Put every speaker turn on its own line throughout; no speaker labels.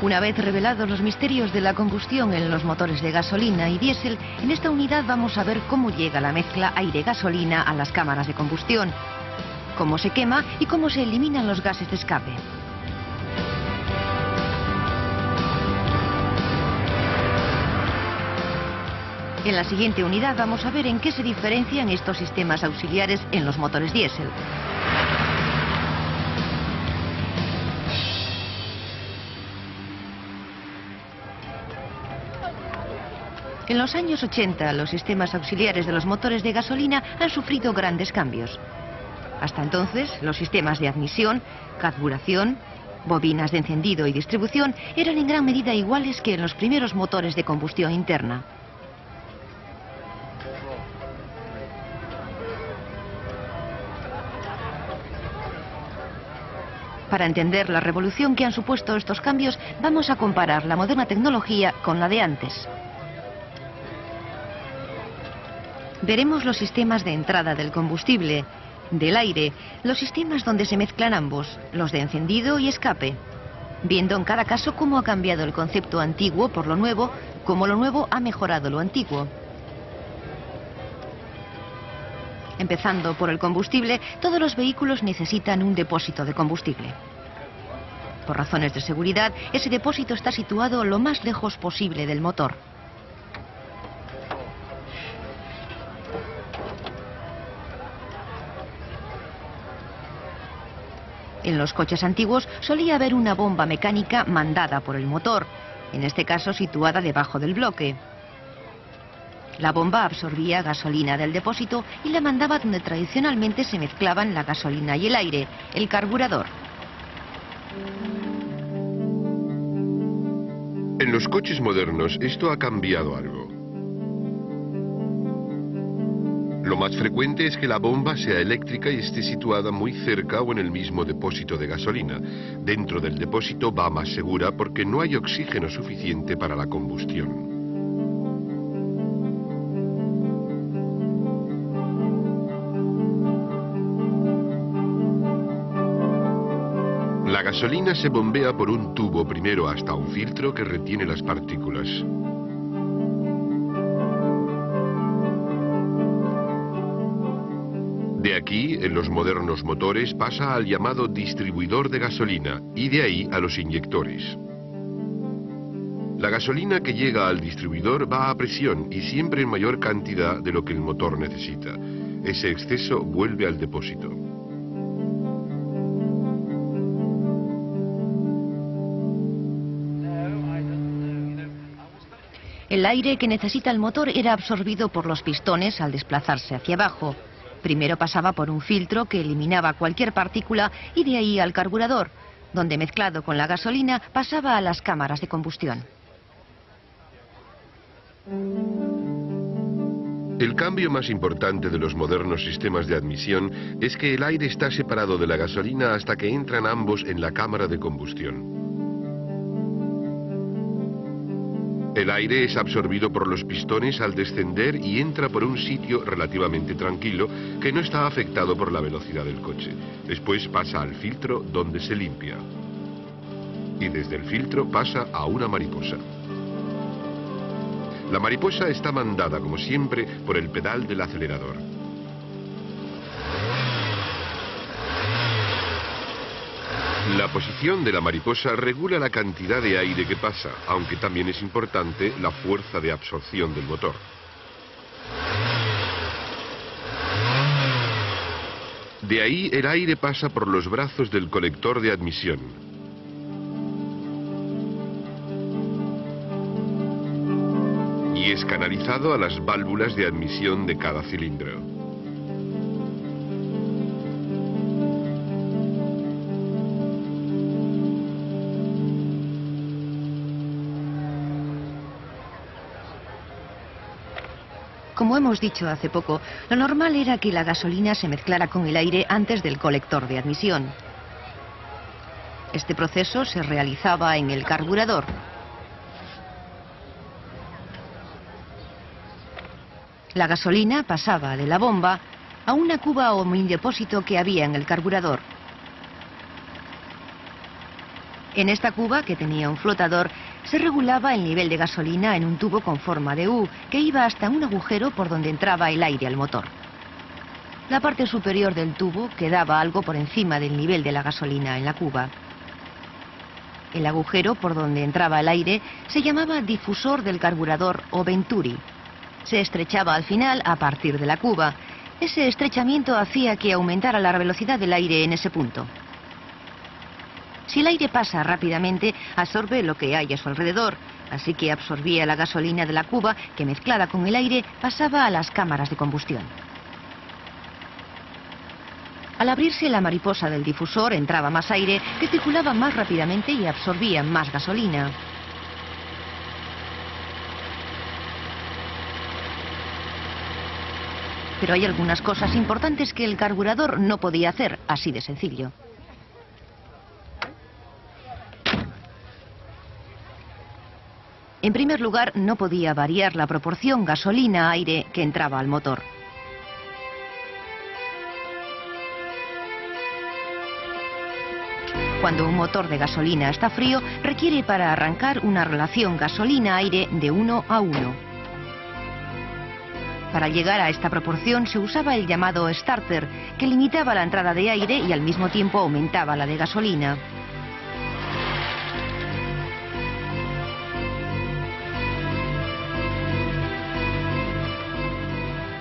Una vez revelados los misterios de la combustión en los motores de gasolina y diésel, en esta unidad vamos a ver cómo llega la mezcla aire-gasolina a las cámaras de combustión, cómo se quema y cómo se eliminan los gases de escape. En la siguiente unidad vamos a ver en qué se diferencian estos sistemas auxiliares en los motores diésel. En los años 80, los sistemas auxiliares de los motores de gasolina han sufrido grandes cambios. Hasta entonces, los sistemas de admisión, carburación, bobinas de encendido y distribución eran en gran medida iguales que en los primeros motores de combustión interna. Para entender la revolución que han supuesto estos cambios, vamos a comparar la moderna tecnología con la de antes. Veremos los sistemas de entrada del combustible, del aire, los sistemas donde se mezclan ambos, los de encendido y escape, viendo en cada caso cómo ha cambiado el concepto antiguo por lo nuevo, cómo lo nuevo ha mejorado lo antiguo. Empezando por el combustible, todos los vehículos necesitan un depósito de combustible. Por razones de seguridad, ese depósito está situado lo más lejos posible del motor. En los coches antiguos solía haber una bomba mecánica mandada por el motor, en este caso situada debajo del bloque. La bomba absorbía gasolina del depósito y la mandaba donde tradicionalmente se mezclaban la gasolina y el aire, el carburador.
En los coches modernos esto ha cambiado algo. Lo más frecuente es que la bomba sea eléctrica y esté situada muy cerca o en el mismo depósito de gasolina. Dentro del depósito va más segura porque no hay oxígeno suficiente para la combustión. La gasolina se bombea por un tubo primero hasta un filtro que retiene las partículas. De aquí, en los modernos motores, pasa al llamado distribuidor de gasolina y de ahí a los inyectores. La gasolina que llega al distribuidor va a presión y siempre en mayor cantidad de lo que el motor necesita. Ese exceso vuelve al depósito.
El aire que necesita el motor era absorbido por los pistones al desplazarse hacia abajo. Primero pasaba por un filtro que eliminaba cualquier partícula y de ahí al carburador, donde mezclado con la gasolina pasaba a las cámaras de combustión.
El cambio más importante de los modernos sistemas de admisión es que el aire está separado de la gasolina hasta que entran ambos en la cámara de combustión. El aire es absorbido por los pistones al descender y entra por un sitio relativamente tranquilo que no está afectado por la velocidad del coche. Después pasa al filtro donde se limpia. Y desde el filtro pasa a una mariposa. La mariposa está mandada, como siempre, por el pedal del acelerador. La posición de la mariposa regula la cantidad de aire que pasa, aunque también es importante la fuerza de absorción del motor. De ahí el aire pasa por los brazos del colector de admisión. Y es canalizado a las válvulas de admisión de cada cilindro.
Como hemos dicho hace poco, lo normal era que la gasolina se mezclara con el aire antes del colector de admisión. Este proceso se realizaba en el carburador. La gasolina pasaba de la bomba a una cuba o mini depósito que había en el carburador. En esta cuba, que tenía un flotador, se regulaba el nivel de gasolina en un tubo con forma de U, que iba hasta un agujero por donde entraba el aire al motor. La parte superior del tubo quedaba algo por encima del nivel de la gasolina en la cuba. El agujero por donde entraba el aire se llamaba difusor del carburador o venturi. Se estrechaba al final a partir de la cuba. Ese estrechamiento hacía que aumentara la velocidad del aire en ese punto. Si el aire pasa rápidamente, absorbe lo que hay a su alrededor, así que absorbía la gasolina de la cuba que, mezclada con el aire, pasaba a las cámaras de combustión. Al abrirse la mariposa del difusor entraba más aire que circulaba más rápidamente y absorbía más gasolina. Pero hay algunas cosas importantes que el carburador no podía hacer, así de sencillo. En primer lugar, no podía variar la proporción gasolina-aire que entraba al motor. Cuando un motor de gasolina está frío, requiere para arrancar una relación gasolina-aire de 1 a 1. Para llegar a esta proporción se usaba el llamado starter, que limitaba la entrada de aire y al mismo tiempo aumentaba la de gasolina.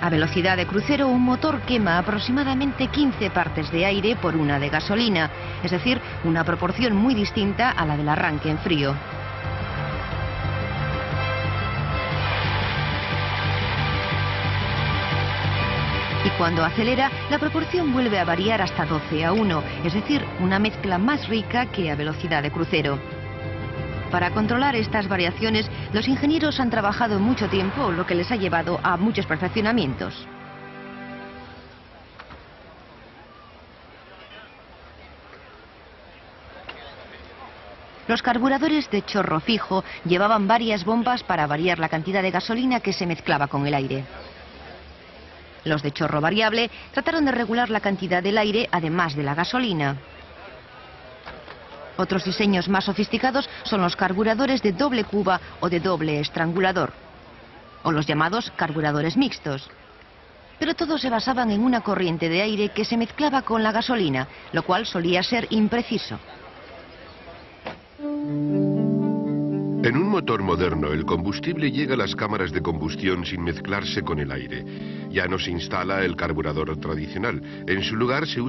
A velocidad de crucero, un motor quema aproximadamente 15 partes de aire por una de gasolina, es decir, una proporción muy distinta a la del arranque en frío. Y cuando acelera, la proporción vuelve a variar hasta 12 a 1, es decir, una mezcla más rica que a velocidad de crucero. Para controlar estas variaciones, los ingenieros han trabajado mucho tiempo, lo que les ha llevado a muchos perfeccionamientos. Los carburadores de chorro fijo llevaban varias bombas para variar la cantidad de gasolina que se mezclaba con el aire. Los de chorro variable trataron de regular la cantidad del aire además de la gasolina. Otros diseños más sofisticados son los carburadores de doble cuba o de doble estrangulador, o los llamados carburadores mixtos. Pero todos se basaban en una corriente de aire que se mezclaba con la gasolina, lo cual solía ser impreciso.
En un motor moderno, el combustible llega a las cámaras de combustión sin mezclarse con el aire. Ya no se instala el carburador tradicional. En su lugar se usa